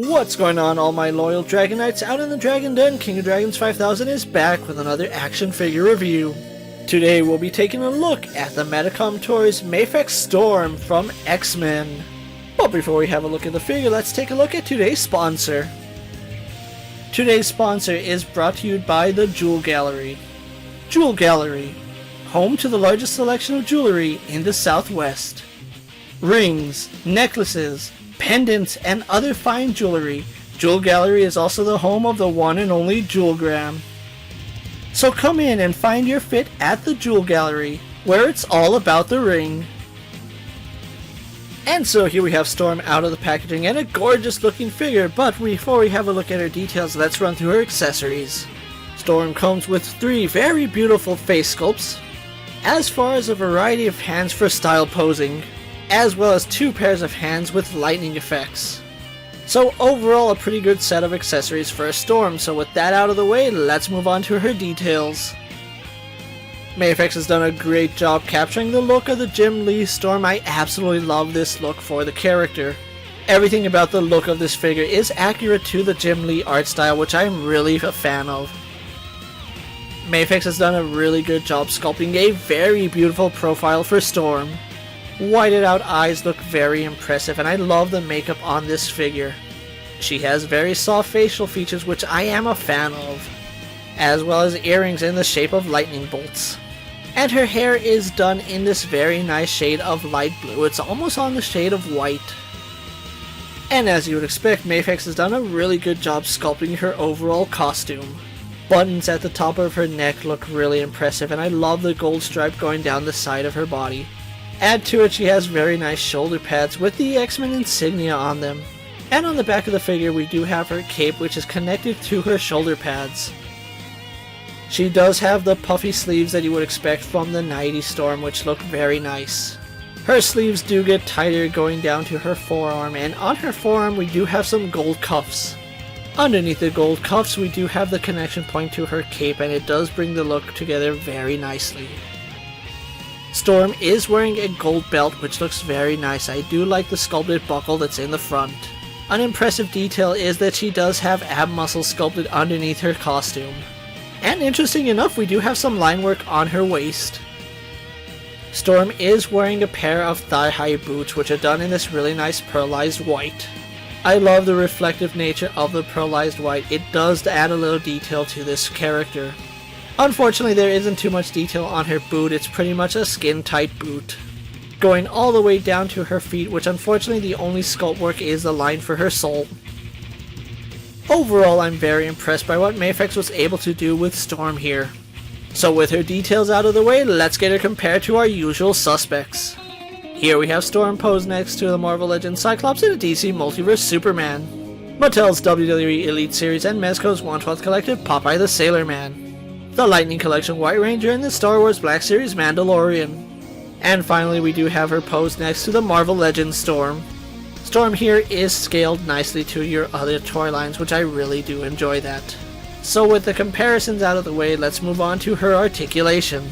What's going on, all my loyal Dragonites out in the Dragon Den? King of Dragons 5000 is back with another action figure review. Today we'll be taking a look at the Medicom Toys Mafex Storm from X-Men. But before we have a look at the figure, let's take a look at today's sponsor. Today's sponsor is brought to you by the Jewel Gallery. Jewel Gallery, home to the largest selection of jewelry in the Southwest. Rings, necklaces, pendants, and other fine jewelry. Jewel Gallery is also the home of the one and only Jewelgram. So come in and find your fit at the Jewel Gallery, where it's all about the ring. And so here we have Storm out of the packaging and a gorgeous looking figure, but before we have a look at her details, let's run through her accessories. Storm comes with 3 very beautiful face sculpts, as far as a variety of hands for style posing, as well as 2 pairs of hands with lightning effects. So overall a pretty good set of accessories for a Storm, so with that out of the way, let's move on to her details. Mafex has done a great job capturing the look of the Jim Lee Storm. I absolutely love this look for the character. Everything about the look of this figure is accurate to the Jim Lee art style, which I'm really a fan of. Mafex has done a really good job sculpting a very beautiful profile for Storm. Whited out eyes look very impressive, and I love the makeup on this figure. She has very soft facial features, which I am a fan of, as well as earrings in the shape of lightning bolts. And her hair is done in this very nice shade of light blue. It's almost on the shade of white. And as you would expect, Mafex has done a really good job sculpting her overall costume. Buttons at the top of her neck look really impressive, and I love the gold stripe going down the side of her body. Add to it, she has very nice shoulder pads with the X-Men insignia on them. And on the back of the figure we do have her cape, which is connected to her shoulder pads. She does have the puffy sleeves that you would expect from the 90s Storm, which look very nice. Her sleeves do get tighter going down to her forearm, and on her forearm we do have some gold cuffs. Underneath the gold cuffs we do have the connection point to her cape, and it does bring the look together very nicely. Storm is wearing a gold belt, which looks very nice. I do like the sculpted buckle that's in the front. An impressive detail is that she does have ab muscles sculpted underneath her costume. And interesting enough, we do have some line work on her waist. Storm is wearing a pair of thigh-high boots, which are done in this really nice pearlized white. I love the reflective nature of the pearlized white. It does add a little detail to this character. Unfortunately, there isn't too much detail on her boot. It's pretty much a skin-tight boot, going all the way down to her feet, which unfortunately the only sculpt work is the line for her sole. Overall, I'm very impressed by what Mafex was able to do with Storm here. So with her details out of the way, let's get her compared to our usual suspects. Here we have Storm posed next to the Marvel Legends Cyclops and a DC Multiverse Superman, Mattel's WWE Elite Series and Mezco's 1/12 Collective Popeye the Sailor Man, the Lightning Collection White Ranger, and the Star Wars Black Series Mandalorian. And finally we do have her posed next to the Marvel Legends Storm. Storm here is scaled nicely to your other toy lines, which I really do enjoy that. So with the comparisons out of the way, let's move on to her articulation.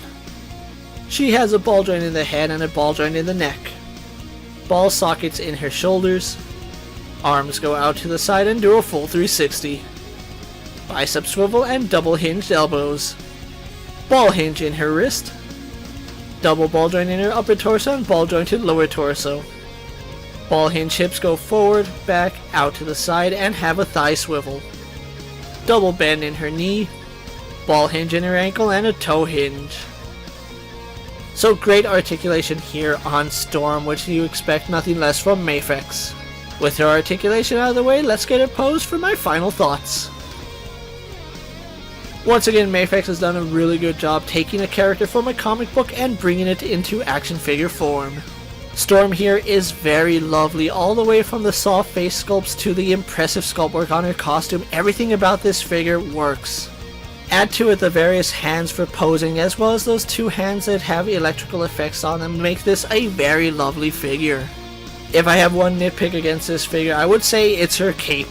She has a ball joint in the head and a ball joint in the neck. Ball sockets in her shoulders. Arms go out to the side and do a full 360. Bicep swivel and double hinged elbows. Ball hinge in her wrist. Double ball joint in her upper torso and ball jointed lower torso. Ball hinge hips go forward, back, out to the side, and have a thigh swivel. Double bend in her knee. Ball hinge in her ankle and a toe hinge. So great articulation here on Storm, which you expect nothing less from Mafex. With her articulation out of the way, let's get her posed for my final thoughts. Once again, Mafex has done a really good job taking a character from a comic book and bringing it into action figure form. Storm here is very lovely, all the way from the soft face sculpts to the impressive sculpt work on her costume. Everything about this figure works. Add to it the various hands for posing, as well as those 2 hands that have electrical effects on them, make this a very lovely figure. If I have one nitpick against this figure, I would say it's her cape.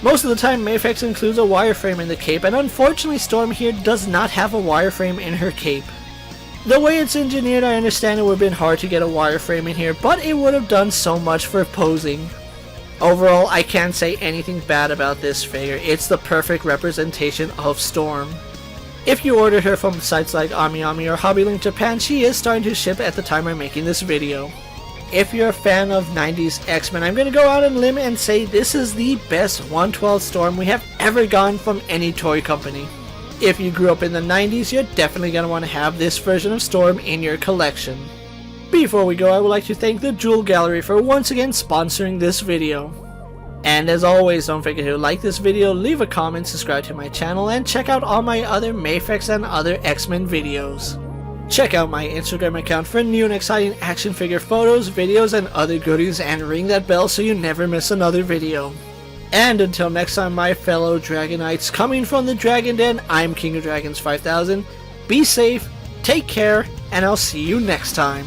Most of the time Mafex includes a wireframe in the cape, and unfortunately Storm here does not have a wireframe in her cape. The way it's engineered, I understand it would have been hard to get a wireframe in here, but it would have done so much for posing. Overall, I can't say anything bad about this figure. It's the perfect representation of Storm. If you ordered her from sites like AmiAmi or HobbyLink Japan, she is starting to ship at the time I'm making this video. If you're a fan of 90s X-Men, I'm going to go out on a limb and say this is the best 112 Storm we have ever gotten from any toy company. If you grew up in the 90s, you're definitely going to want to have this version of Storm in your collection. Before we go, I would like to thank the Jewel Gallery for once again sponsoring this video. And as always, don't forget to like this video, leave a comment, subscribe to my channel, and check out all my other Mafex and other X-Men videos. Check out my Instagram account for new and exciting action figure photos, videos, and other goodies, and ring that bell so you never miss another video. And until next time, my fellow Dragonites, coming from the Dragon Den, I'm KingofDragons 5000. Be safe, take care, and I'll see you next time.